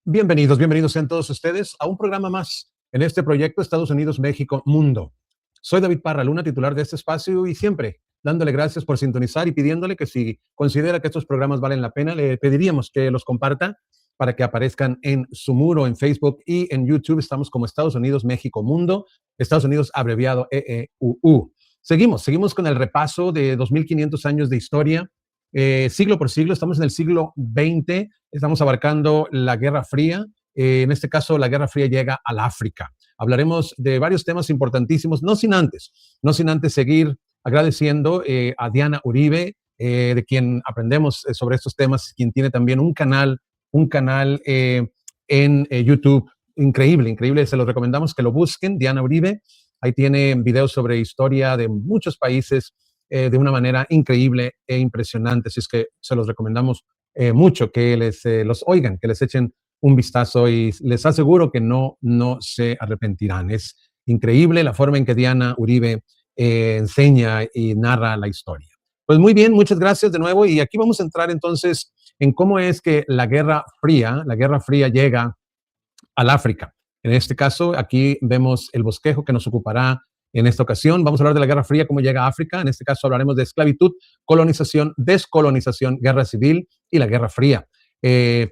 Bienvenidos, bienvenidos sean todos ustedes a un programa más en este proyecto Estados Unidos, México, Mundo. Soy David Parra Luna, titular de este espacio y siempre dándole gracias por sintonizar y pidiéndole que si considera que estos programas valen la pena, le pediríamos que los comparta para que aparezcan en su muro en Facebook y en YouTube. Estamos como Estados Unidos, México, Mundo, Estados Unidos abreviado EEUU. Seguimos con el repaso de 2500 años de historia, siglo por siglo. Estamos en el siglo XX, estamos abarcando la Guerra Fría. En este caso, la Guerra Fría llega al África. Hablaremos de varios temas importantísimos, no sin antes seguir agradeciendo a Diana Uribe, de quien aprendemos sobre estos temas, quien tiene también un canal en YouTube. Increíble, increíble. Se los recomendamos que lo busquen, Diana Uribe. Ahí tiene videos sobre historia de muchos países de una manera increíble e impresionante. Así es que se los recomendamos mucho que los oigan, que les echen un vistazo y les aseguro que no se arrepentirán. Es increíble la forma en que Diana Uribe enseña y narra la historia. Pues muy bien, muchas gracias de nuevo y aquí vamos a entrar entonces en cómo es que la Guerra Fría llega al África. En este caso, aquí vemos el bosquejo que nos ocupará en esta ocasión. Vamos a hablar de la Guerra Fría, cómo llega a África. En este caso hablaremos de esclavitud, colonización, descolonización, guerra civil y la Guerra Fría.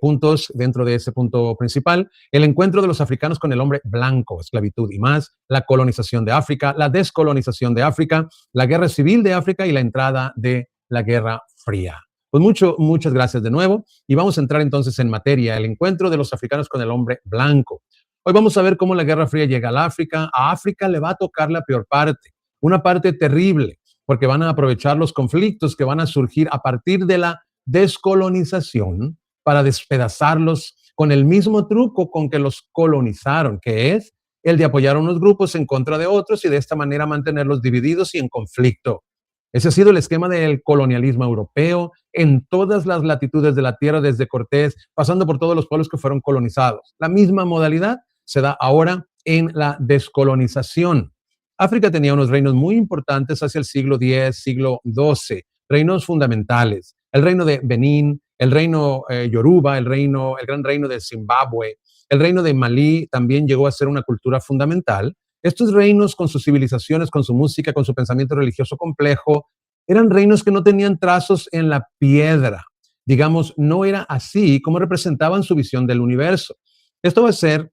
Puntos dentro de ese punto principal: el encuentro de los africanos con el hombre blanco, esclavitud y más, la colonización de África, la descolonización de África, la guerra civil de África y la entrada de la Guerra Fría. Pues muchas gracias de nuevo y vamos a entrar entonces en materia: el encuentro de los africanos con el hombre blanco. Hoy vamos a ver cómo la Guerra Fría llega al África. A África le va a tocar la peor parte, una parte terrible, porque van a aprovechar los conflictos que van a surgir a partir de la descolonización para despedazarlos con el mismo truco con que los colonizaron, que es el de apoyar a unos grupos en contra de otros y de esta manera mantenerlos divididos y en conflicto. Ese ha sido el esquema del colonialismo europeo en todas las latitudes de la tierra, desde Cortés, pasando por todos los pueblos que fueron colonizados. La misma modalidad se da ahora en la descolonización. África tenía unos reinos muy importantes hacia el siglo X, siglo XII, reinos fundamentales: el reino de Benín, el reino Yoruba, el gran reino de Zimbabue, el reino de Malí también llegó a ser una cultura fundamental. Estos reinos, con sus civilizaciones, con su música, con su pensamiento religioso complejo, eran reinos que no tenían trazos en la piedra. Digamos, no era así como representaban su visión del universo. Esto va a ser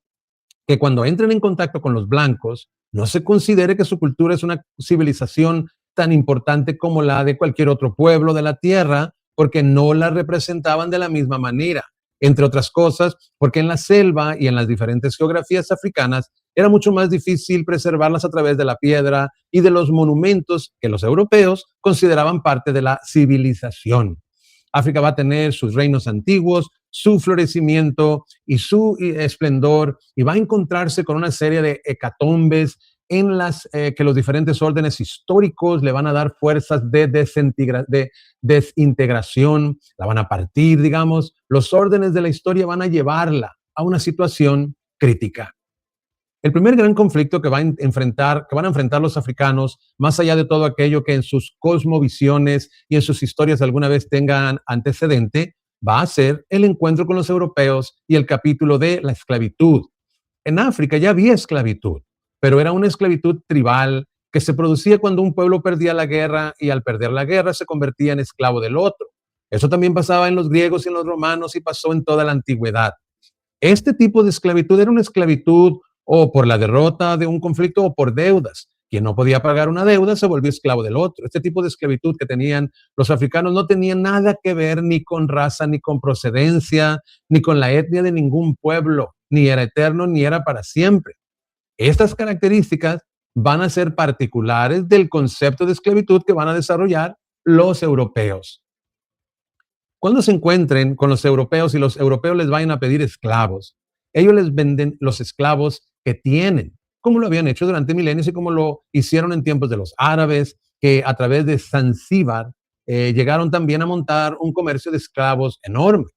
que cuando entren en contacto con los blancos, no se considere que su cultura es una civilización tan importante como la de cualquier otro pueblo de la tierra, porque no la representaban de la misma manera. Entre otras cosas, porque en la selva y en las diferentes geografías africanas era mucho más difícil preservarlas a través de la piedra y de los monumentos que los europeos consideraban parte de la civilización. África va a tener sus reinos antiguos, su florecimiento y su esplendor, y va a encontrarse con una serie de hecatombes en las que los diferentes órdenes históricos le van a dar fuerzas de desintegración, la van a partir, digamos. Los órdenes de la historia van a llevarla a una situación crítica. El primer gran conflicto que van a enfrentar los africanos, más allá de todo aquello que en sus cosmovisiones y en sus historias alguna vez tengan antecedente, va a ser el encuentro con los europeos y el capítulo de la esclavitud. En África ya había esclavitud, pero era una esclavitud tribal que se producía cuando un pueblo perdía la guerra y al perder la guerra se convertía en esclavo del otro. Eso también pasaba en los griegos y en los romanos y pasó en toda la antigüedad. Este tipo de esclavitud era una esclavitud o por la derrota de un conflicto o por deudas. Quien no podía pagar una deuda se volvió esclavo del otro. Este tipo de esclavitud que tenían los africanos no tenía nada que ver ni con raza, ni con procedencia, ni con la etnia de ningún pueblo, ni era eterno, ni era para siempre. Estas características van a ser particulares del concepto de esclavitud que van a desarrollar los europeos. Cuando se encuentren con los europeos y los europeos les vayan a pedir esclavos, ellos les venden los esclavos que tienen, como lo habían hecho durante milenios y como lo hicieron en tiempos de los árabes, que a través de Zanzíbar llegaron también a montar un comercio de esclavos enorme.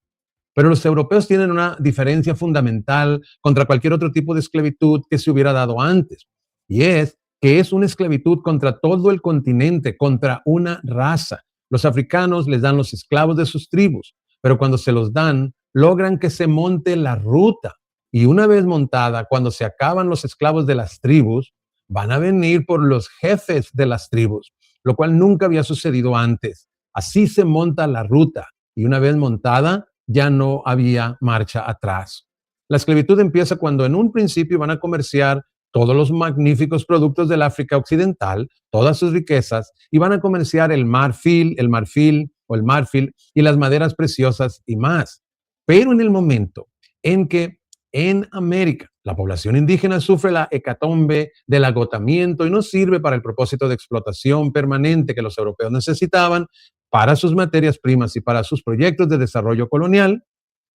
Pero los europeos tienen una diferencia fundamental contra cualquier otro tipo de esclavitud que se hubiera dado antes, y es que es una esclavitud contra todo el continente, contra una raza. Los africanos les dan los esclavos de sus tribus, pero cuando se los dan, logran que se monte la ruta. Y una vez montada, cuando se acaban los esclavos de las tribus, van a venir por los jefes de las tribus, lo cual nunca había sucedido antes. Así se monta la ruta y una vez montada, ya no había marcha atrás. La esclavitud empieza cuando en un principio van a comerciar todos los magníficos productos del África Occidental, todas sus riquezas, y van a comerciar el marfil y las maderas preciosas y más. Pero en el momento en que en América la población indígena sufre la hecatombe del agotamiento y no sirve para el propósito de explotación permanente que los europeos necesitaban para sus materias primas y para sus proyectos de desarrollo colonial,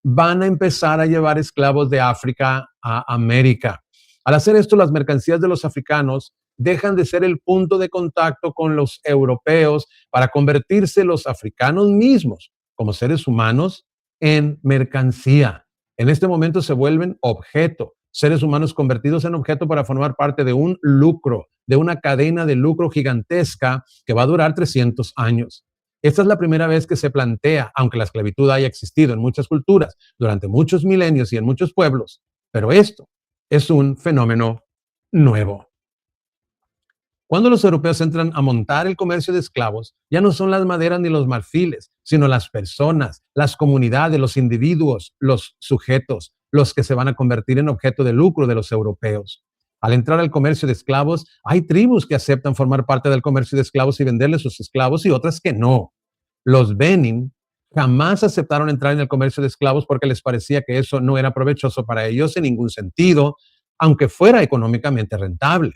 van a empezar a llevar esclavos de África a América. Al hacer esto, las mercancías de los africanos dejan de ser el punto de contacto con los europeos para convertirse los africanos mismos como seres humanos en mercancía. En este momento se vuelven objeto, seres humanos convertidos en objeto para formar parte de un lucro, de una cadena de lucro gigantesca que va a durar 300 años. Esta es la primera vez que se plantea, aunque la esclavitud haya existido en muchas culturas durante muchos milenios y en muchos pueblos, pero esto es un fenómeno nuevo. Cuando los europeos entran a montar el comercio de esclavos, ya no son las maderas ni los marfiles, sino las personas, las comunidades, los individuos, los sujetos, los que se van a convertir en objeto de lucro de los europeos. Al entrar al comercio de esclavos, hay tribus que aceptan formar parte del comercio de esclavos y venderles sus esclavos y otras que no. Los Benin jamás aceptaron entrar en el comercio de esclavos porque les parecía que eso no era provechoso para ellos en ningún sentido, aunque fuera económicamente rentable.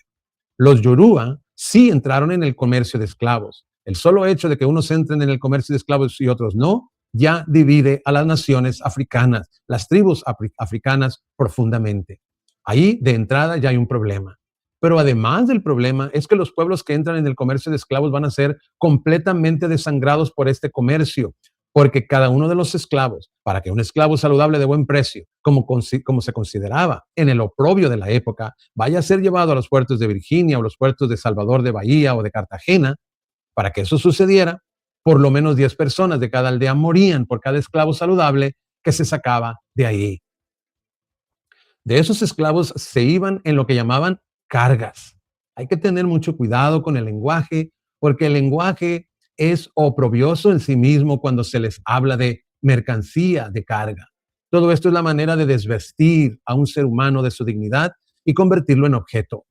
Los Yoruba sí entraron en el comercio de esclavos. El solo hecho de que unos entren en el comercio de esclavos y otros no, ya divide a las naciones africanas, las tribus africanas profundamente. Ahí de entrada ya hay un problema. Pero además del problema es que los pueblos que entran en el comercio de esclavos van a ser completamente desangrados por este comercio, porque cada uno de los esclavos, para que un esclavo saludable de buen precio, como se consideraba en el oprobio de la época, vaya a ser llevado a los puertos de Virginia o los puertos de Salvador de Bahía o de Cartagena, para que eso sucediera, por lo menos 10 personas de cada aldea morían por cada esclavo saludable que se sacaba de ahí. De esos esclavos se iban en lo que llamaban cargas. Hay que tener mucho cuidado con el lenguaje, porque el lenguaje es oprobioso en sí mismo cuando se les habla de mercancía, de carga. Todo esto es la manera de desvestir a un ser humano de su dignidad y convertirlo en objeto.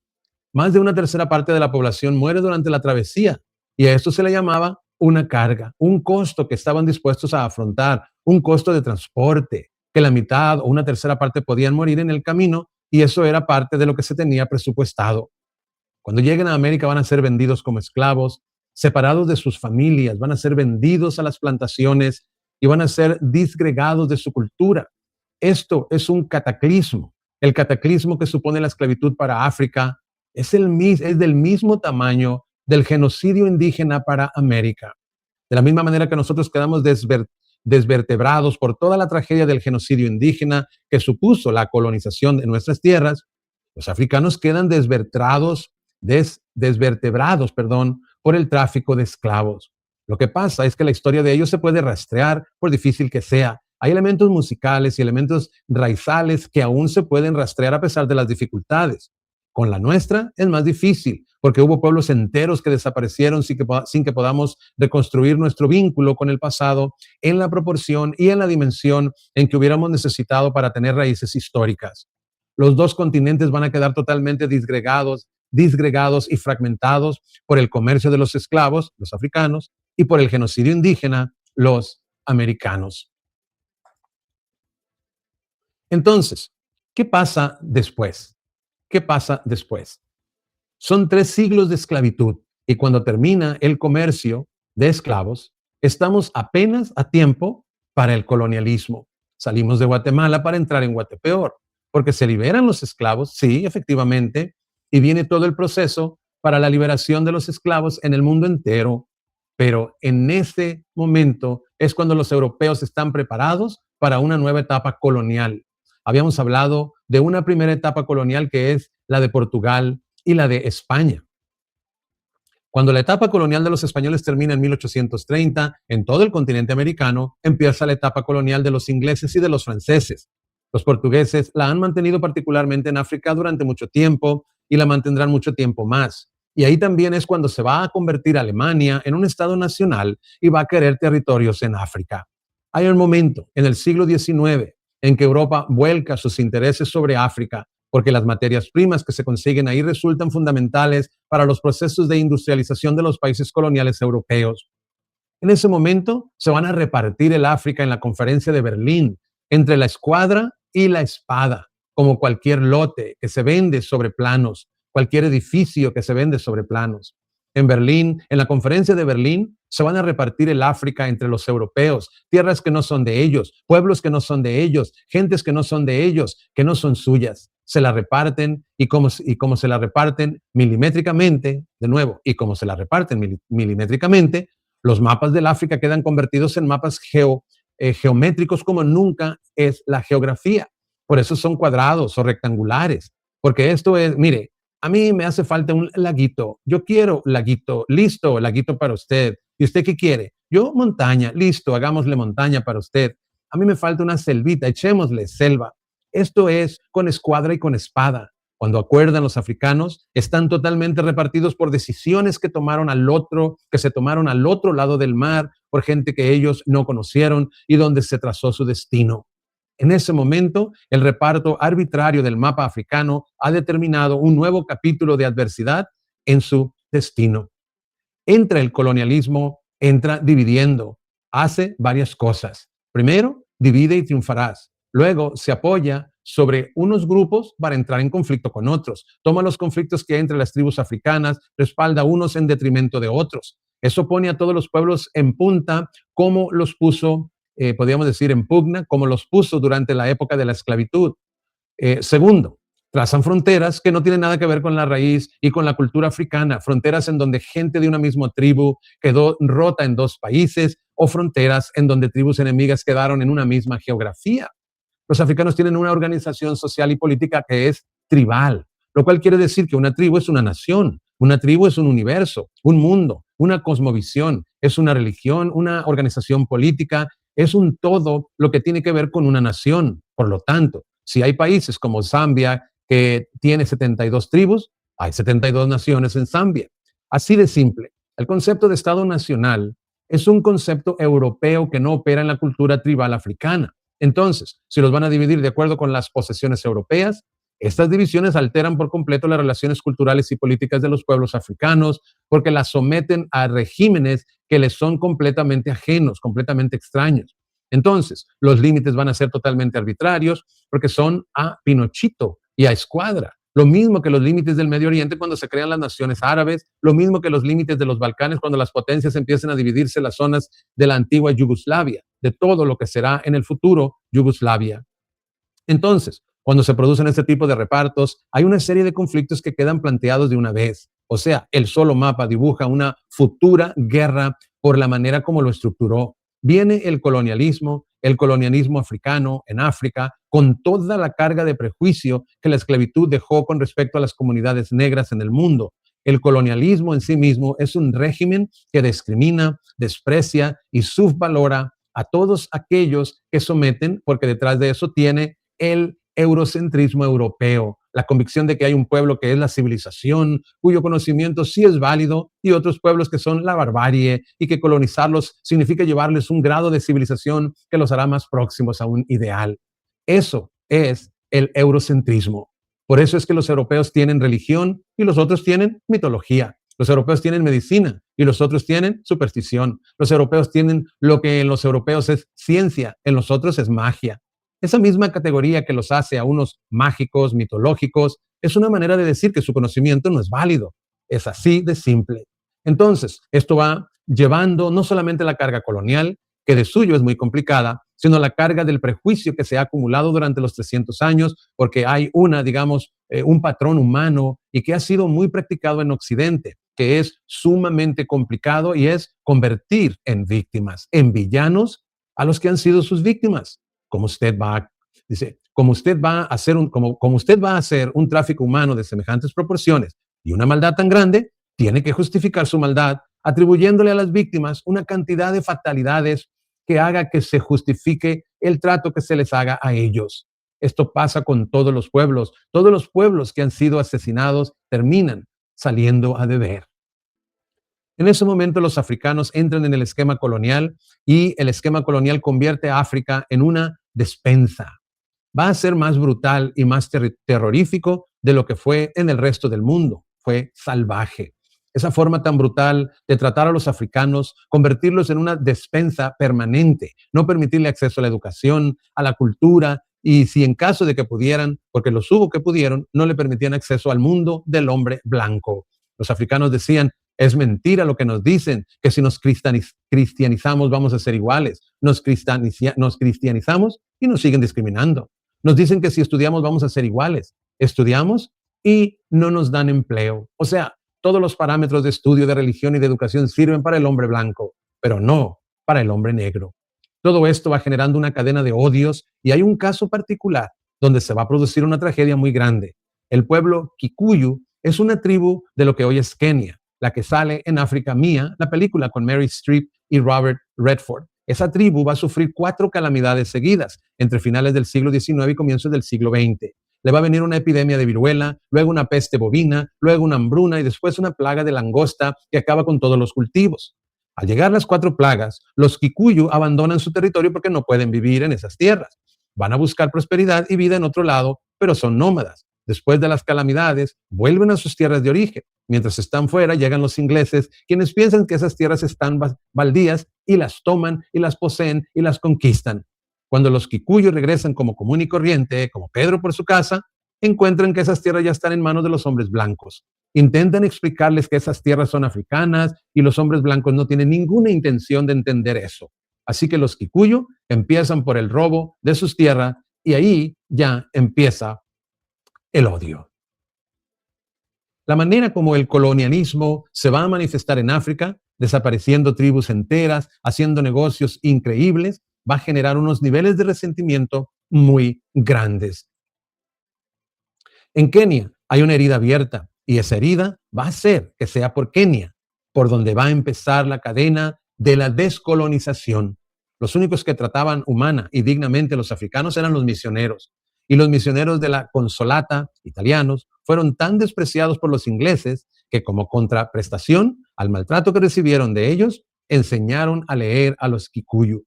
Más de una tercera parte de la población muere durante la travesía y a esto se le llamaba una carga, un costo que estaban dispuestos a afrontar, un costo de transporte, que la mitad o una tercera parte podían morir en el camino y eso era parte de lo que se tenía presupuestado. Cuando lleguen a América van a ser vendidos como esclavos, separados de sus familias, van a ser vendidos a las plantaciones y van a ser disgregados de su cultura. Esto es un cataclismo. El cataclismo que supone la esclavitud para África es del mismo tamaño del genocidio indígena para América. De la misma manera que nosotros quedamos desvertebrados por toda la tragedia del genocidio indígena que supuso la colonización de nuestras tierras, los africanos quedan desvertebrados por el tráfico de esclavos. Lo que pasa es que la historia de ellos se puede rastrear, por difícil que sea. Hay elementos musicales y elementos raizales que aún se pueden rastrear a pesar de las dificultades. Con la nuestra es más difícil, porque hubo pueblos enteros que desaparecieron sin que podamos reconstruir nuestro vínculo con el pasado en la proporción y en la dimensión en que hubiéramos necesitado para tener raíces históricas. Los dos continentes van a quedar totalmente disgregados y fragmentados por el comercio de los esclavos, los africanos, y por el genocidio indígena, los americanos. Entonces, ¿qué pasa después? ¿Qué pasa después? Son 3 siglos de esclavitud y cuando termina el comercio de esclavos, estamos apenas a tiempo para el colonialismo. Salimos de Guatemala para entrar en Guatepeor, porque se liberan los esclavos, sí, efectivamente, y viene todo el proceso para la liberación de los esclavos en el mundo entero. Pero en este momento es cuando los europeos están preparados para una nueva etapa colonial. Habíamos hablado de una primera etapa colonial que es la de Portugal y la de España. Cuando la etapa colonial de los españoles termina en 1830, en todo el continente americano empieza la etapa colonial de los ingleses y de los franceses. Los portugueses la han mantenido particularmente en África durante mucho tiempo y la mantendrán mucho tiempo más. Y ahí también es cuando se va a convertir Alemania en un estado nacional y va a querer territorios en África. Hay un momento en el siglo XIX en que Europa vuelca sus intereses sobre África porque las materias primas que se consiguen ahí resultan fundamentales para los procesos de industrialización de los países coloniales europeos. En ese momento se van a repartir el África en la conferencia de Berlín entre la escuadra y la espada, como cualquier lote que se vende sobre planos, cualquier edificio que se vende sobre planos. En Berlín, en la conferencia de Berlín, se van a repartir el África entre los europeos, tierras que no son de ellos, pueblos que no son de ellos, gentes que no son de ellos, que no son suyas. Se la reparten y como se la reparten milimétricamente, de nuevo, y como se la reparten milimétricamente, los mapas del África quedan convertidos en mapas geométricos como nunca es la geografía. Por eso son cuadrados o rectangulares, porque esto es, mire, a mí me hace falta un laguito. Yo quiero laguito, listo, laguito para usted. ¿Y usted qué quiere? Yo montaña, listo, hagámosle montaña para usted. A mí me falta una selvita, echémosle selva. Esto es con escuadra y con espada. Cuando acuerdan los africanos, están totalmente repartidos por decisiones que se tomaron al otro lado del mar, por gente que ellos no conocieron y donde se trazó su destino. En ese momento, el reparto arbitrario del mapa africano ha determinado un nuevo capítulo de adversidad en su destino. Entra el colonialismo, entra dividiendo, hace varias cosas. Primero, divide y triunfarás. Luego, se apoya sobre unos grupos para entrar en conflicto con otros. Toma los conflictos que hay entre las tribus africanas, respalda unos en detrimento de otros. Eso pone a todos los pueblos en punta, como los puso, podríamos decir, en pugna, como los puso durante la época de la esclavitud. Segundo, trazan fronteras que no tienen nada que ver con la raíz y con la cultura africana, fronteras en donde gente de una misma tribu quedó rota en dos países o fronteras en donde tribus enemigas quedaron en una misma geografía. Los africanos tienen una organización social y política que es tribal, lo cual quiere decir que una tribu es una nación, una tribu es un universo, un mundo, una cosmovisión, es una religión, una organización política, es un todo lo que tiene que ver con una nación. Por lo tanto, si hay países como Zambia que tiene 72 tribus, hay 72 naciones en Zambia. Así de simple. El concepto de Estado nacional es un concepto europeo que no opera en la cultura tribal africana. Entonces, si los van a dividir de acuerdo con las posesiones europeas, estas divisiones alteran por completo las relaciones culturales y políticas de los pueblos africanos porque las someten a regímenes que les son completamente ajenos, completamente extraños. Entonces, los límites van a ser totalmente arbitrarios porque son a Pinochito y a escuadra. Lo mismo que los límites del Medio Oriente cuando se crean las naciones árabes, lo mismo que los límites de los Balcanes cuando las potencias empiezan a dividirse las zonas de la antigua Yugoslavia, de todo lo que será en el futuro Yugoslavia. Entonces, cuando se producen este tipo de repartos, hay una serie de conflictos que quedan planteados de una vez. O sea, el solo mapa dibuja una futura guerra por la manera como lo estructuró. Viene el colonialismo africano en África, con toda la carga de prejuicio que la esclavitud dejó con respecto a las comunidades negras en el mundo. El colonialismo en sí mismo es un régimen que discrimina, desprecia y subvalora a todos aquellos que someten, porque detrás de eso tiene el eurocentrismo europeo, la convicción de que hay un pueblo que es la civilización, cuyo conocimiento sí es válido, y otros pueblos que son la barbarie, y que colonizarlos significa llevarles un grado de civilización que los hará más próximos a un ideal. Eso es el eurocentrismo. Por eso es que los europeos tienen religión y los otros tienen mitología. Los europeos tienen medicina y los otros tienen superstición. Los europeos tienen lo que en los europeos es ciencia, en los otros es magia. Esa misma categoría que los hace a unos mágicos, mitológicos, es una manera de decir que su conocimiento no es válido. Es así de simple. Entonces, esto va llevando no solamente la carga colonial, que de suyo es muy complicada, sino la carga del prejuicio que se ha acumulado durante los 300 años, porque hay un patrón humano y que ha sido muy practicado en Occidente, que es sumamente complicado y es convertir en víctimas, en villanos a los que han sido sus víctimas. Como usted va a hacer un tráfico humano de semejantes proporciones y una maldad tan grande, tiene que justificar su maldad atribuyéndole a las víctimas una cantidad de fatalidades que haga que se justifique el trato que se les haga a ellos. Esto pasa con todos los pueblos. Todos los pueblos que han sido asesinados terminan saliendo a deber. En ese momento los africanos entran en el esquema colonial y el esquema colonial convierte a África en una despensa. Va a ser más brutal y más terrorífico de lo que fue en el resto del mundo. Fue salvaje. Esa forma tan brutal de tratar a los africanos, convertirlos en una despensa permanente, no permitirle acceso a la educación, a la cultura, y si en caso de que pudieran, porque los hubo que pudieron, no le permitían acceso al mundo del hombre blanco. Los africanos decían, es mentira lo que nos dicen, que si nos cristianizamos vamos a ser iguales. Nos cristianizamos y nos siguen discriminando. Nos dicen que si estudiamos vamos a ser iguales. Estudiamos y no nos dan empleo. O sea, todos los parámetros de estudio, de religión y de educación sirven para el hombre blanco, pero no para el hombre negro. Todo esto va generando una cadena de odios y hay un caso particular donde se va a producir una tragedia muy grande. El pueblo Kikuyu es una tribu de lo que hoy es Kenia, la que sale en África Mía, la película con Meryl Streep y Robert Redford. Esa tribu va a sufrir 4 calamidades seguidas entre finales del siglo XIX y comienzos del siglo XX. Le va a venir una epidemia de viruela, luego una peste bovina, luego una hambruna y después una plaga de langosta que acaba con todos los cultivos. Al llegar las 4 plagas, los Kikuyu abandonan su territorio porque no pueden vivir en esas tierras. Van a buscar prosperidad y vida en otro lado, pero son nómadas. Después de las calamidades, vuelven a sus tierras de origen. Mientras están fuera, llegan los ingleses, quienes piensan que esas tierras están baldías y las toman y las poseen y las conquistan. Cuando los Kikuyu regresan como común y corriente, como Pedro por su casa, encuentran que esas tierras ya están en manos de los hombres blancos. Intentan explicarles que esas tierras son africanas y los hombres blancos no tienen ninguna intención de entender eso. Así que los Kikuyu empiezan por el robo de sus tierras y ahí ya empieza el odio. La manera como el colonialismo se va a manifestar en África, desapareciendo tribus enteras, haciendo negocios increíbles, va a generar unos niveles de resentimiento muy grandes. En Kenia hay una herida abierta y esa herida va a hacer que sea por Kenia, por donde va a empezar la cadena de la descolonización. Los únicos que trataban humana y dignamente a los africanos eran los misioneros. Y los misioneros de la Consolata, italianos, fueron tan despreciados por los ingleses que como contraprestación al maltrato que recibieron de ellos, enseñaron a leer a los Kikuyu.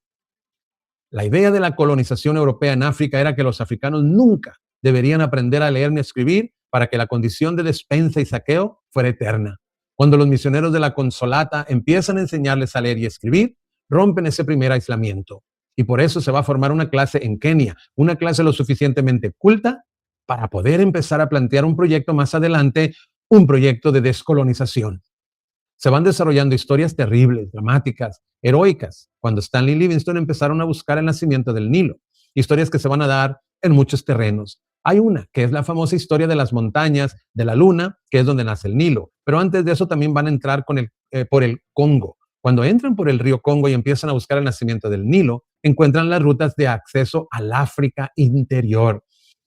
La idea de la colonización europea en África era que los africanos nunca deberían aprender a leer ni a escribir para que la condición de despensa y saqueo fuera eterna. Cuando los misioneros de la Consolata empiezan a enseñarles a leer y escribir, rompen ese primer aislamiento. Y por eso se va a formar una clase en Kenia, una clase lo suficientemente culta para poder empezar a plantear un proyecto más adelante, un proyecto de descolonización. Se van desarrollando historias terribles, dramáticas, heroicas, cuando Stanley y Livingstone empezaron a buscar el nacimiento del Nilo. Historias que se van a dar en muchos terrenos. Hay una, que es la famosa historia de las montañas de la Luna, que es donde nace el Nilo. Pero antes de eso también van a entrar por el Congo. Cuando entran por el río Congo y empiezan a buscar el nacimiento del Nilo, encuentran las rutas de acceso al África interior.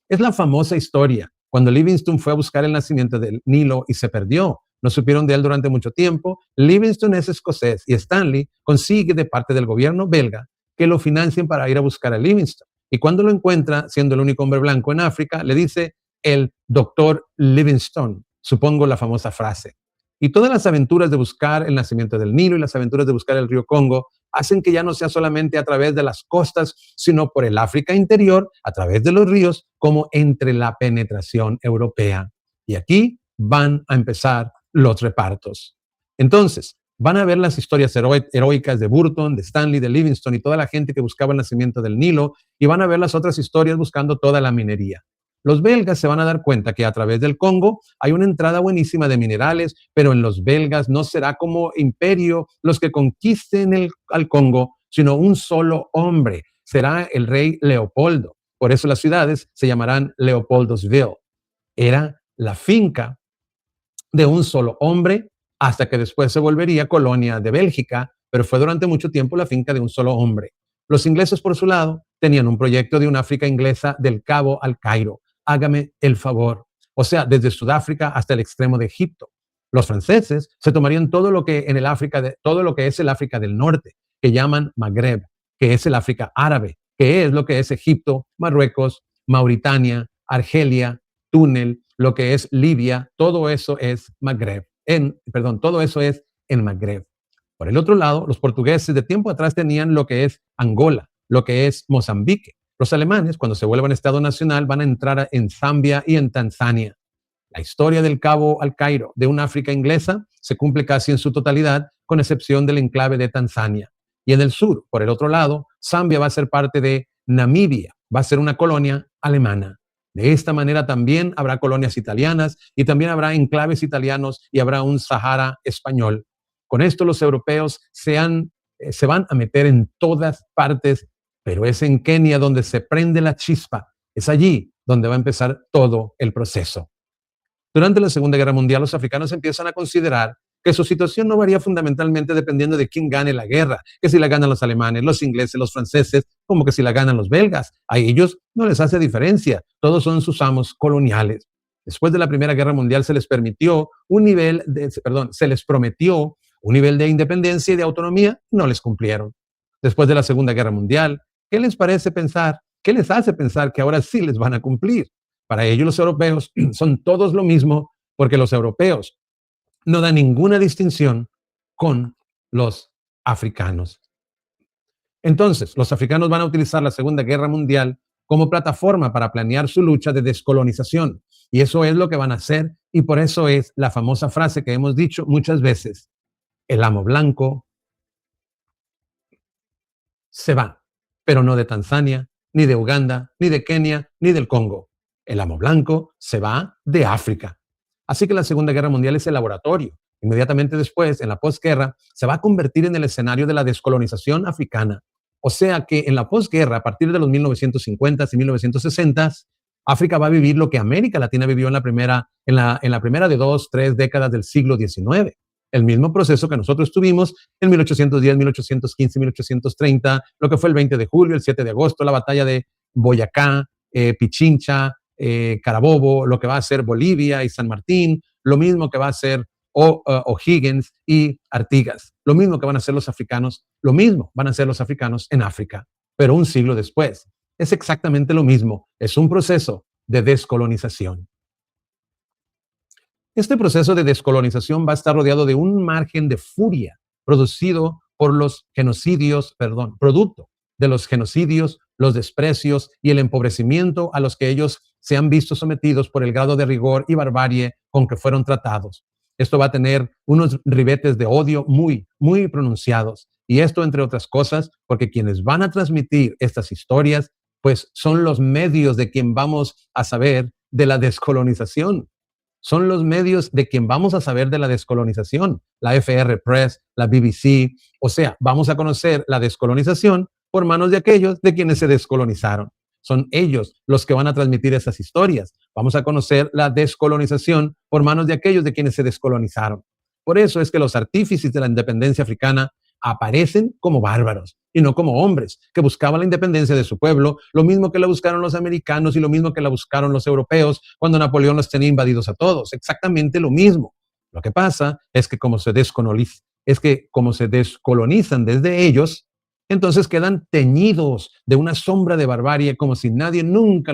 Es la famosa historia, cuando Livingstone fue a buscar el nacimiento del Nilo y se perdió. No supieron de él durante mucho tiempo. Livingstone es escocés y Stanley consigue de parte del gobierno belga que lo financien para ir a buscar a Livingstone. Y cuando lo encuentra, siendo el único hombre blanco en África, le dice el doctor Livingstone, supongo la famosa frase. Y todas las aventuras de buscar el nacimiento del Nilo y las aventuras de buscar el río Congo hacen que ya no sea solamente a través de las costas, sino por el África interior, a través de los ríos, como entre la penetración europea. Y aquí van a empezar los repartos. Entonces, van a ver las historias heroicas de Burton, de Stanley, de Livingstone y toda la gente que buscaba el nacimiento del Nilo, y van a ver las otras historias buscando toda la minería. Los belgas se van a dar cuenta que a través del Congo hay una entrada buenísima de minerales, pero en los belgas no será como imperio los que conquisten al Congo, sino un solo hombre. Será el rey Leopoldo. Por eso las ciudades se llamarán Leopoldosville. Era la finca de un solo hombre hasta que después se volvería colonia de Bélgica, pero fue durante mucho tiempo la finca de un solo hombre. Los ingleses, por su lado, tenían un proyecto de una África inglesa del Cabo al Cairo. Hágame el favor. O sea, desde Sudáfrica hasta el extremo de Egipto. Los franceses se tomarían todo lo que todo lo que es el África del Norte, que llaman Magreb, que es el África árabe, que es lo que es Egipto, Marruecos, Mauritania, Argelia, Túnel, lo que es Libia, todo eso es Magreb. Todo eso es en Magreb. Por el otro lado, los portugueses de tiempo atrás tenían lo que es Angola, lo que es Mozambique. Los alemanes, cuando se vuelvan Estado Nacional, van a entrar en Zambia y en Tanzania. La historia del Cabo al Cairo de una África inglesa se cumple casi en su totalidad, con excepción del enclave de Tanzania. Y en el sur, por el otro lado, Zambia va a ser parte de Namibia, va a ser una colonia alemana. De esta manera también habrá colonias italianas y también habrá enclaves italianos y habrá un Sahara español. Con esto los europeos se van a meter en todas partes, pero es en Kenia donde se prende la chispa. Es allí donde va a empezar todo el proceso. Durante la Segunda Guerra Mundial, los africanos empiezan a considerar que su situación no varía fundamentalmente dependiendo de quién gane la guerra, que si la ganan los alemanes, los ingleses, los franceses, como que si la ganan los belgas. A ellos no les hace diferencia, todos son sus amos coloniales. Después de la Primera Guerra Mundial se les prometió un nivel de independencia y de autonomía, no les cumplieron. Después de la Segunda Guerra Mundial, ¿qué les parece pensar? ¿Qué les hace pensar que ahora sí les van a cumplir? Para ellos los europeos son todos lo mismo, porque los europeos no dan ninguna distinción con los africanos. Entonces, los africanos van a utilizar la Segunda Guerra Mundial como plataforma para planear su lucha de descolonización. Y eso es lo que van a hacer, y por eso es la famosa frase que hemos dicho muchas veces: el amo blanco se va, pero no de Tanzania, ni de Uganda, ni de Kenia, ni del Congo. El amo blanco se va de África. Así que la Segunda Guerra Mundial es el laboratorio. Inmediatamente después, en la posguerra, se va a convertir en el escenario de la descolonización africana. O sea que en la posguerra, a partir de los 1950s y 1960s, África va a vivir lo que América Latina vivió en la primera de 2, 3 décadas del siglo XIX. El mismo proceso que nosotros tuvimos en 1810, 1815, 1830, lo que fue el 20 de julio, el 7 de agosto, la batalla de Boyacá, Pichincha, Carabobo, lo que va a ser Bolivia y San Martín, lo mismo que va a ser O'Higgins y Artigas, lo mismo que van a hacer los africanos, lo mismo van a hacer los africanos en África, pero un siglo después. Es exactamente lo mismo, es un proceso de descolonización. Este proceso de descolonización va a estar rodeado de un margen de furia producto de los genocidios, los desprecios y el empobrecimiento a los que ellos se han visto sometidos por el grado de rigor y barbarie con que fueron tratados. Esto va a tener unos ribetes de odio muy, muy pronunciados. Y esto, entre otras cosas, porque quienes van a transmitir estas historias, pues son los medios de quien vamos a saber de la descolonización. Son los medios de quien vamos a saber de la descolonización. La FR Press, la BBC. O sea, vamos a conocer la descolonización por manos de aquellos de quienes se descolonizaron. Son ellos los que van a transmitir esas historias. Vamos a conocer la descolonización por manos de aquellos de quienes se descolonizaron. Por eso es que los artífices de la independencia africana aparecen como bárbaros y no como hombres que buscaban la independencia de su pueblo, lo mismo que la buscaron los americanos y lo mismo que la buscaron los europeos cuando Napoleón los tenía invadidos a todos. Exactamente lo mismo. Lo que pasa es que como se descolonizan desde ellos, entonces quedan teñidos de una sombra de barbarie, como si nadie nunca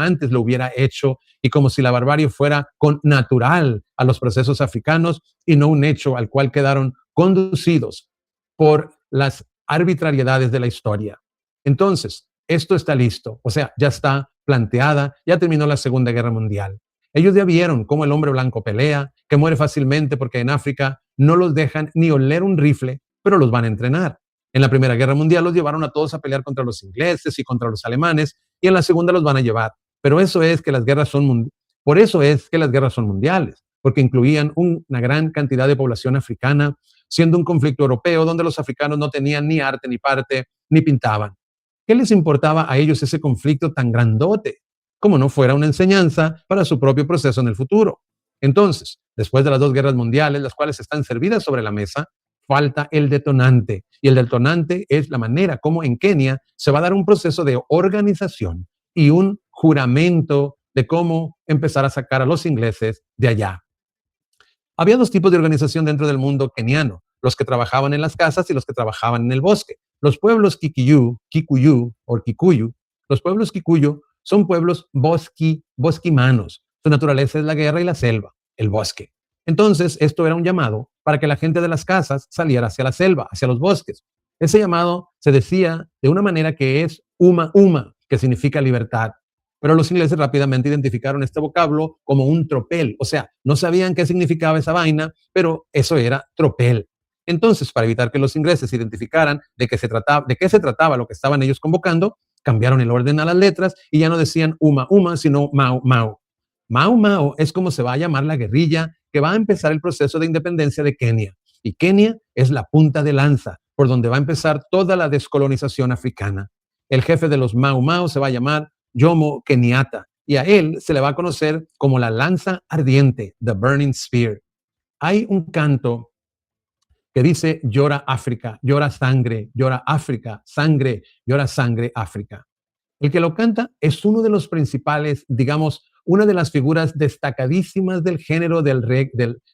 antes lo hubiera hecho, y como si la barbarie fuera natural a los procesos africanos y no un hecho al cual quedaron conducidos por las arbitrariedades de la historia. Entonces, esto está listo, o sea, ya está planteada, ya terminó la Segunda Guerra Mundial. Ellos ya vieron cómo el hombre blanco pelea, que muere fácilmente porque en África no los dejan ni oler un rifle, pero los van a entrenar. En la Primera Guerra Mundial los llevaron a todos a pelear contra los ingleses y contra los alemanes, y en la Segunda los van a llevar. Pero por eso es que las guerras son mundiales, porque incluían una gran cantidad de población africana, siendo un conflicto europeo donde los africanos no tenían ni arte, ni parte, ni pintaban. ¿Qué les importaba a ellos ese conflicto tan grandote? Como no fuera una enseñanza para su propio proceso en el futuro. Entonces, después de las 2 guerras mundiales, las cuales están servidas sobre la mesa, falta el detonante. Y el detonante es la manera como en Kenia se va a dar un proceso de organización y un juramento de cómo empezar a sacar a los ingleses de allá. Había dos tipos de organización dentro del mundo keniano, los que trabajaban en las casas y los que trabajaban en el bosque. Los pueblos Kikuyu, los pueblos Kikuyu son pueblos bosquimanos. Su naturaleza es la guerra y la selva, el bosque. Entonces, esto era un llamado para que la gente de las casas saliera hacia la selva, hacia los bosques. Ese llamado se decía de una manera que es Uma Uma, que significa libertad. Pero los ingleses rápidamente identificaron este vocablo como un tropel, o sea, no sabían qué significaba esa vaina, pero eso era tropel. Entonces, para evitar que los ingleses identificaran de qué se trataba lo que estaban ellos convocando, cambiaron el orden a las letras y ya no decían Uma Uma, sino Mau Mau. Mau Mau es como se va a llamar la guerrilla que va a empezar el proceso de independencia de Kenia. Y Kenia es la punta de lanza por donde va a empezar toda la descolonización africana. El jefe de los Mau Mau se va a llamar Jomo Kenyatta, y a él se le va a conocer como la lanza ardiente, the burning spear. Hay un canto que dice llora África, llora sangre, llora sangre África. El que lo canta es uno de los principales, digamos, una de las figuras destacadísimas del género del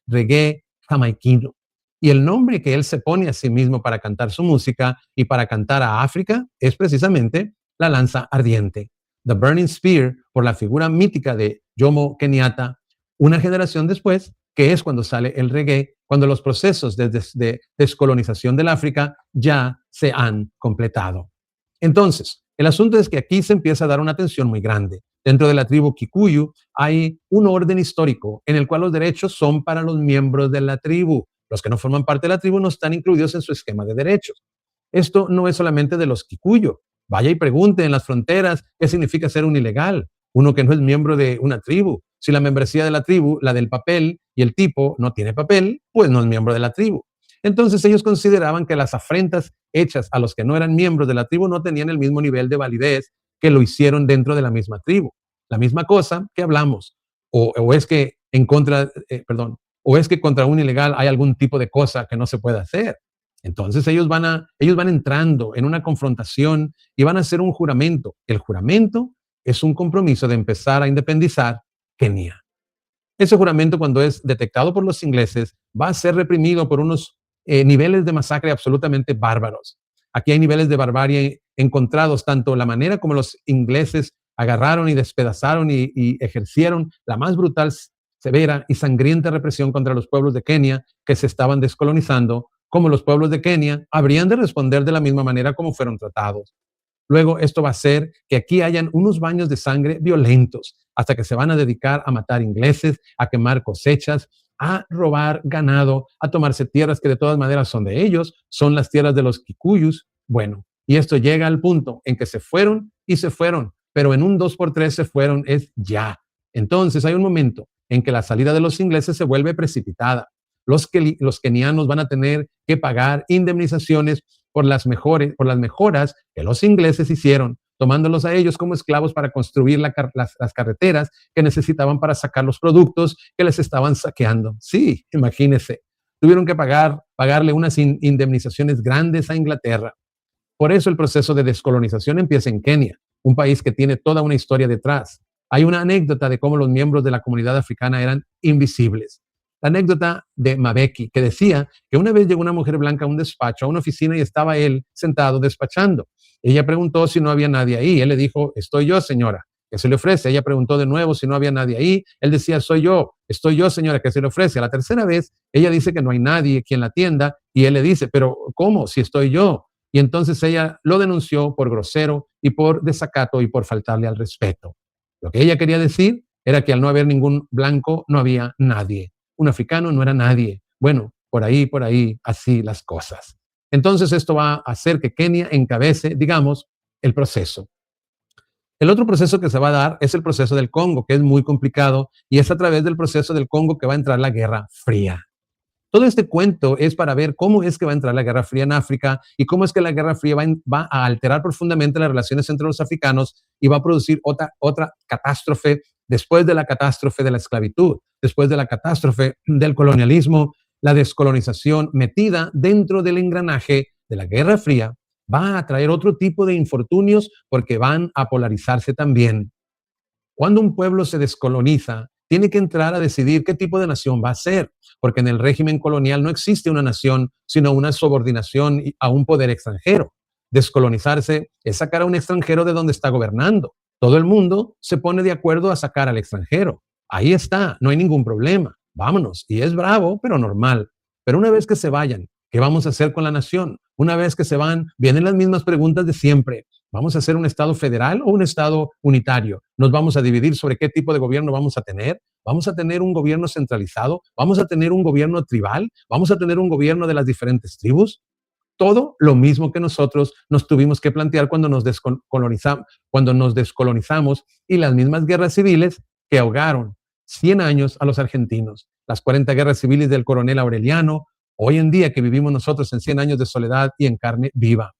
reggae jamaiquino. Y el nombre que él se pone a sí mismo para cantar su música y para cantar a África es precisamente la lanza ardiente. The Burning Spear, por la figura mítica de Jomo Kenyatta, una generación después, que es cuando sale el reggae, cuando los procesos de descolonización del África ya se han completado. Entonces, el asunto es que aquí se empieza a dar una tensión muy grande. Dentro de la tribu Kikuyu hay un orden histórico en el cual los derechos son para los miembros de la tribu. Los que no forman parte de la tribu no están incluidos en su esquema de derechos. Esto no es solamente de los Kikuyu. Vaya y pregunte en las fronteras qué significa ser un ilegal, uno que no es miembro de una tribu. Si la membresía de la tribu, la del papel, y el tipo no tiene papel, pues no es miembro de la tribu. Entonces ellos consideraban que las afrentas hechas a los que no eran miembros de la tribu no tenían el mismo nivel de validez que lo hicieron dentro de la misma tribu. La misma cosa que hablamos. O es que o es que contra un ilegal hay algún tipo de cosa que no se puede hacer. Entonces ellos van entrando en una confrontación y van a hacer un juramento. El juramento es un compromiso de empezar a independizar Kenia. Ese juramento, cuando es detectado por los ingleses, va a ser reprimido por unos niveles de masacre absolutamente bárbaros. Aquí hay niveles de barbarie encontrados, tanto la manera como los ingleses agarraron y despedazaron y ejercieron la más brutal, severa y sangrienta represión contra los pueblos de Kenia que se estaban descolonizando, como los pueblos de Kenia habrían de responder de la misma manera como fueron tratados. Luego esto va a hacer que aquí hayan unos baños de sangre violentos, hasta que se van a dedicar a matar ingleses, a quemar cosechas, a robar ganado, a tomarse tierras que de todas maneras son de ellos, son las tierras de los Kikuyus. Bueno, y esto llega al punto en que se fueron, pero en un 2x3 se fueron es ya. Entonces hay un momento en que la salida de los ingleses se vuelve precipitada. Los kenianos van a tener que pagar indemnizaciones por las mejoras que los ingleses hicieron, tomándolos a ellos como esclavos para construir las carreteras que necesitaban para sacar los productos que les estaban saqueando. Sí, imagínense, tuvieron que pagarle unas indemnizaciones grandes a Inglaterra. Por eso el proceso de descolonización empieza en Kenia, un país que tiene toda una historia detrás. Hay una anécdota de cómo los miembros de la comunidad africana eran invisibles. La anécdota de Mabeki, que decía que una vez llegó una mujer blanca a un despacho, a una oficina, y estaba él sentado despachando. Ella preguntó si no había nadie ahí. Él le dijo, estoy yo, señora, ¿qué se le ofrece? Ella preguntó de nuevo si no había nadie ahí. Él decía, estoy yo, señora, ¿qué se le ofrece? A la tercera vez, ella dice que no hay nadie quien la atienda, y él le dice, pero ¿cómo? Si estoy yo. Y entonces ella lo denunció por grosero y por desacato y por faltarle al respeto. Lo que ella quería decir era que al no haber ningún blanco, no había nadie. Un africano no era nadie. Bueno, por ahí, así las cosas. Entonces esto va a hacer que Kenia encabece, digamos, el proceso. El otro proceso que se va a dar es el proceso del Congo, que es muy complicado, y es a través del proceso del Congo que va a entrar la Guerra Fría. Todo este cuento es para ver cómo es que va a entrar la Guerra Fría en África y cómo es que la Guerra Fría va a alterar profundamente las relaciones entre los africanos y va a producir otra catástrofe después de la catástrofe de la esclavitud, después de la catástrofe del colonialismo. La descolonización metida dentro del engranaje de la Guerra Fría va a traer otro tipo de infortunios porque van a polarizarse también. Cuando un pueblo se descoloniza, tiene que entrar a decidir qué tipo de nación va a ser, porque en el régimen colonial no existe una nación, sino una subordinación a un poder extranjero. Descolonizarse es sacar a un extranjero de donde está gobernando. Todo el mundo se pone de acuerdo a sacar al extranjero. Ahí está, no hay ningún problema. Vámonos. Y es bravo, pero normal. Pero una vez que se vayan, ¿qué vamos a hacer con la nación? Una vez que se van, vienen las mismas preguntas de siempre. ¿Vamos a hacer un Estado federal o un Estado unitario? ¿Nos vamos a dividir sobre qué tipo de gobierno vamos a tener? ¿Vamos a tener un gobierno centralizado? ¿Vamos a tener un gobierno tribal? ¿Vamos a tener un gobierno de las diferentes tribus? Todo lo mismo que nosotros nos tuvimos que plantear cuando nos descolonizamos, y las mismas guerras civiles que ahogaron 100 años a los argentinos, las 40 guerras civiles del coronel Aureliano, hoy en día que vivimos nosotros en 100 años de soledad y en carne viva.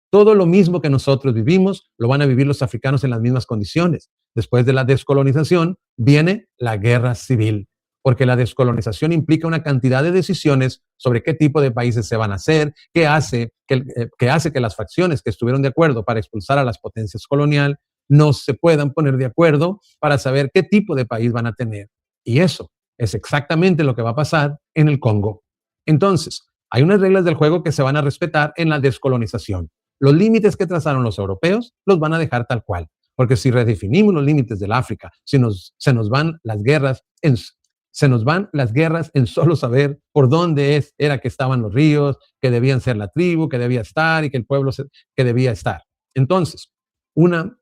Todo lo mismo que nosotros vivimos, lo van a vivir los africanos en las mismas condiciones. Después de la descolonización viene la guerra civil, porque la descolonización implica una cantidad de decisiones sobre qué tipo de países se van a hacer, qué hace que las facciones que estuvieron de acuerdo para expulsar a las potencias coloniales no se puedan poner de acuerdo para saber qué tipo de país van a tener. Y eso es exactamente lo que va a pasar en el Congo. Entonces, hay unas reglas del juego que se van a respetar en la descolonización. Los límites que trazaron los europeos los van a dejar tal cual, porque si redefinimos los límites del África, se nos van las guerras en solo saber por dónde era que estaban los ríos, que debían ser la tribu, que debía estar, y que el pueblo que debía estar. Entonces, una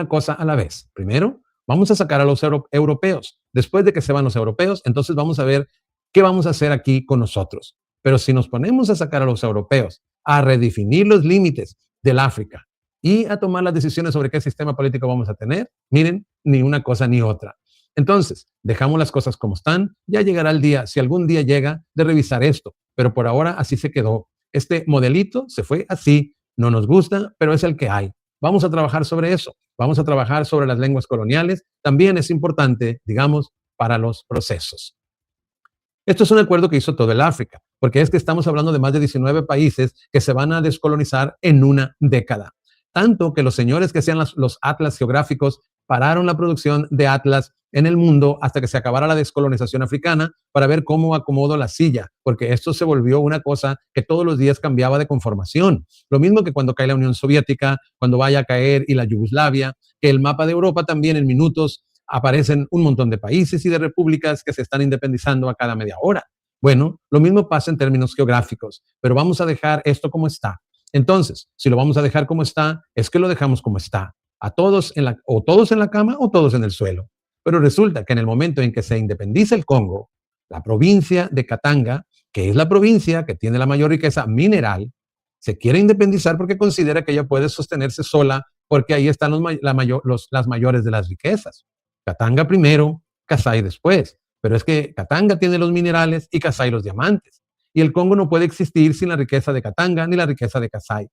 cosa a la vez. Primero, vamos a sacar a los europeos. Después de que se van los europeos, entonces vamos a ver qué vamos a hacer aquí con nosotros. Pero si nos ponemos a sacar a los europeos, a redefinir los límites del África y a tomar las decisiones sobre qué sistema político vamos a tener, miren, ni una cosa ni otra. Entonces, dejamos las cosas como están, ya llegará el día, si algún día llega, de revisar esto, pero por ahora así se quedó. Este modelito se fue así, no nos gusta, pero es el que hay. Vamos a trabajar sobre eso, vamos a trabajar sobre las lenguas coloniales, también es importante, digamos, para los procesos. Esto es un acuerdo que hizo todo el África, porque es que estamos hablando de más de 19 países que se van a descolonizar en una década. Tanto que los señores que hacían los atlas geográficos pararon la producción de atlas en el mundo hasta que se acabara la descolonización africana para ver cómo acomodo la silla, porque esto se volvió una cosa que todos los días cambiaba de conformación. Lo mismo que cuando cae la Unión Soviética, cuando vaya a caer y la Yugoslavia, que el mapa de Europa también en minutos aparecen un montón de países y de repúblicas que se están independizando a cada media hora. Bueno, lo mismo pasa en términos geográficos, pero vamos a dejar esto como está. Entonces, si lo vamos a dejar como está, es que lo dejamos como está. O todos en la cama o todos en el suelo. Pero resulta que en el momento en que se independiza el Congo, la provincia de Katanga, que es la provincia que tiene la mayor riqueza mineral, se quiere independizar porque considera que ella puede sostenerse sola, porque ahí están las mayores de las riquezas. Katanga primero, Kasai después. Pero es que Katanga tiene los minerales y Kasai los diamantes. Y el Congo no puede existir sin la riqueza de Katanga ni la riqueza de Kasai.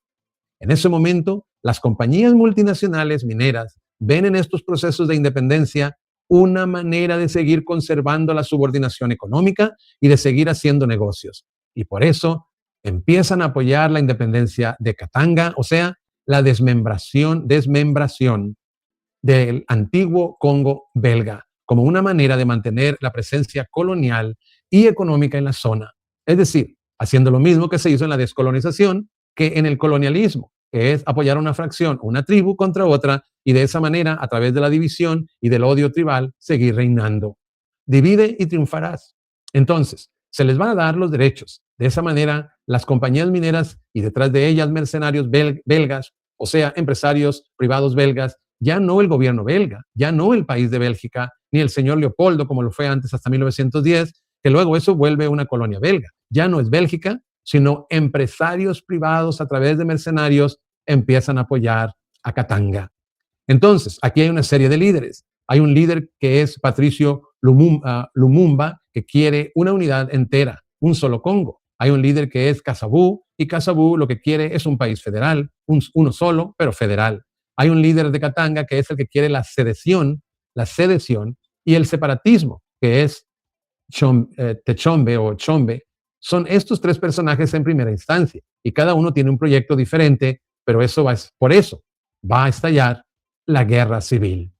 En ese momento, las compañías multinacionales mineras ven en estos procesos de independencia una manera de seguir conservando la subordinación económica y de seguir haciendo negocios. Y por eso empiezan a apoyar la independencia de Katanga, o sea, la desmembración del antiguo Congo belga, como una manera de mantener la presencia colonial y económica en la zona. Es decir, haciendo lo mismo que se hizo en la descolonización que en el colonialismo, que es apoyar a una fracción, una tribu contra otra, y de esa manera, a través de la división y del odio tribal, seguir reinando. Divide y triunfarás. Entonces, se les van a dar los derechos. De esa manera, las compañías mineras y detrás de ellas mercenarios belgas, o sea, empresarios privados belgas, ya no el gobierno belga, ya no el país de Bélgica, ni el señor Leopoldo, como lo fue antes hasta 1910, que luego eso vuelve una colonia belga. Ya no es Bélgica, sino empresarios privados a través de mercenarios empiezan a apoyar a Katanga. Entonces, aquí hay una serie de líderes. Hay un líder que es Patricio Lumumba, que quiere una unidad entera, un solo Congo. Hay un líder que es Kasavubu, y Kasavubu lo que quiere es un país federal, uno solo, pero federal. Hay un líder de Katanga que es el que quiere la sedición y el separatismo, que es Techombe o Chombe. Son estos tres personajes en primera instancia y cada uno tiene un proyecto diferente, pero por eso va a estallar la guerra civil.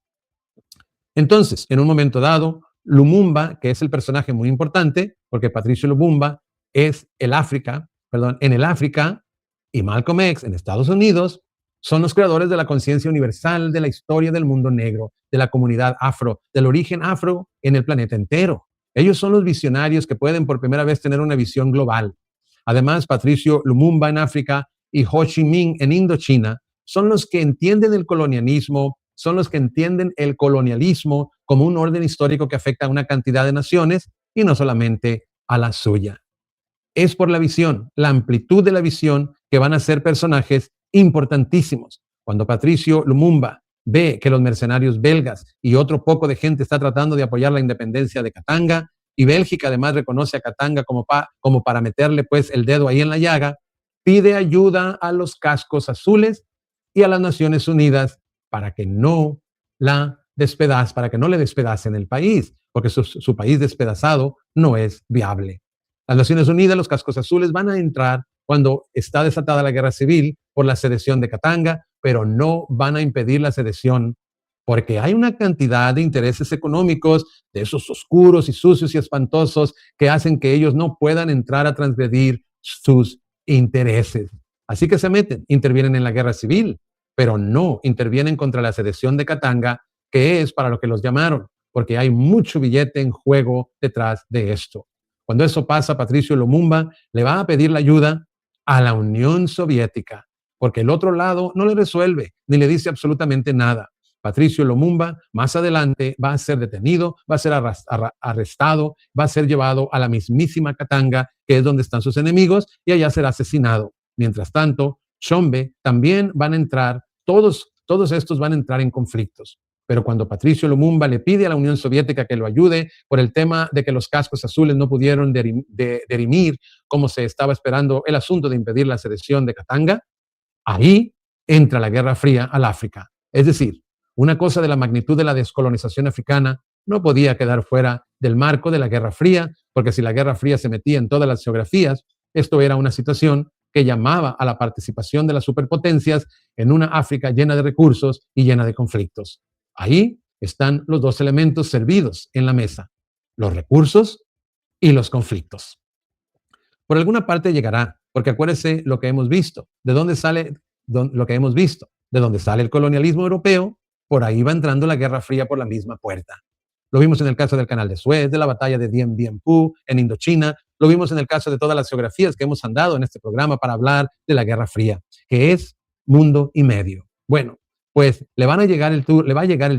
Entonces, en un momento dado, Lumumba, que es el personaje muy importante, porque Patricio Lumumba es en el África, y Malcolm X en Estados Unidos, son los creadores de la conciencia universal de la historia del mundo negro, de la comunidad afro, del origen afro en el planeta entero. Ellos son los visionarios que pueden por primera vez tener una visión global. Además, Patricio Lumumba en África y Ho Chi Minh en Indochina son los que entienden el colonialismo, son los que entienden el colonialismo como un orden histórico que afecta a una cantidad de naciones y no solamente a la suya. Es por la visión, la amplitud de la visión, que van a ser personajes importantísimos. Cuando Patricio Lumumba ve que los mercenarios belgas y otro poco de gente está tratando de apoyar la independencia de Katanga, y Bélgica además reconoce a Katanga como para meterle pues el dedo ahí en la llaga, pide ayuda a los cascos azules y a las Naciones Unidas para que no para que no le despedacen el país, porque su país despedazado no es viable. Las Naciones Unidas, los cascos azules, van a entrar cuando está desatada la guerra civil por la secesión de Katanga, pero no van a impedir la secesión porque hay una cantidad de intereses económicos, de esos oscuros y sucios y espantosos, que hacen que ellos no puedan entrar a transgredir sus intereses. Así que se meten, intervienen en la guerra civil, pero no intervienen contra la secesión de Katanga, que es para lo que los llamaron, porque hay mucho billete en juego detrás de esto. Cuando eso pasa, Patricio Lumumba le va a pedir la ayuda a la Unión Soviética, porque el otro lado no le resuelve ni le dice absolutamente nada. Patricio Lumumba más adelante va a ser detenido, va a ser arrestado, va a ser llevado a la mismísima Katanga, que es donde están sus enemigos, y allá será asesinado. Mientras tanto, Tshombe también van a entrar, todos estos van a entrar en conflictos. Pero cuando Patricio Lumumba le pide a la Unión Soviética que lo ayude por el tema de que los cascos azules no pudieron dirimir como se estaba esperando el asunto de impedir la secesión de Katanga, ahí entra la Guerra Fría al África. Es decir, una cosa de la magnitud de la descolonización africana no podía quedar fuera del marco de la Guerra Fría, porque si la Guerra Fría se metía en todas las geografías, esto era una situación que llamaba a la participación de las superpotencias en una África llena de recursos y llena de conflictos. Ahí están los dos elementos servidos en la mesa: los recursos y los conflictos. Por alguna parte llegará, porque acuérdese lo que hemos visto. ¿De dónde sale lo que hemos visto? De dónde sale el colonialismo europeo, por ahí va entrando la Guerra Fría por la misma puerta. Lo vimos en el caso del Canal de Suez, de la batalla de Dien Bien Phu en Indochina. Lo vimos en el caso de todas las geografías que hemos andado en este programa para hablar de la Guerra Fría, que es mundo y medio. Bueno, pues le va a llegar el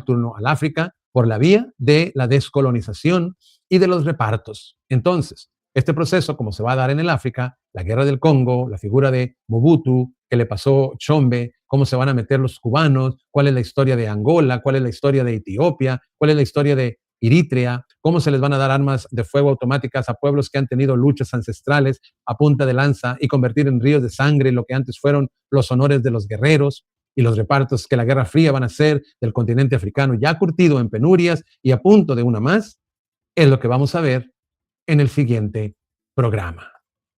turno al África por la vía de la descolonización y de los repartos. Entonces, este proceso, como se va a dar en el África, la guerra del Congo, la figura de Mobutu, que le pasó Tshombe, cómo se van a meter los cubanos, cuál es la historia de Angola, cuál es la historia de Etiopía, cuál es la historia de Eritrea, cómo se les van a dar armas de fuego automáticas a pueblos que han tenido luchas ancestrales a punta de lanza y convertir en ríos de sangre lo que antes fueron los honores de los guerreros, y los repartos que la Guerra Fría van a ser del continente africano ya curtido en penurias y a punto de una más, es lo que vamos a ver en el siguiente programa.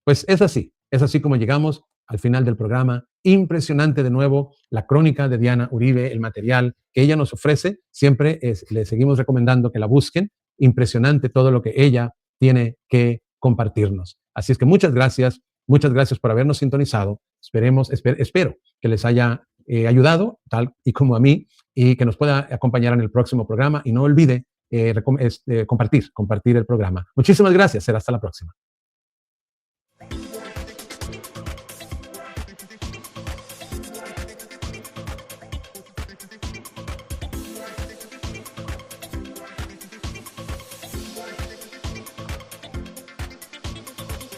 Pues es así como llegamos al final del programa. Impresionante de nuevo la crónica de Diana Uribe, el material que ella nos ofrece. Siempre le seguimos recomendando que la busquen. Impresionante todo lo que ella tiene que compartirnos. Así es que muchas gracias por habernos sintonizado. Espero que les haya ayudado, tal y como a mí, y que nos pueda acompañar en el próximo programa. Y no olvide compartir el programa. Muchísimas gracias. Será hasta la próxima.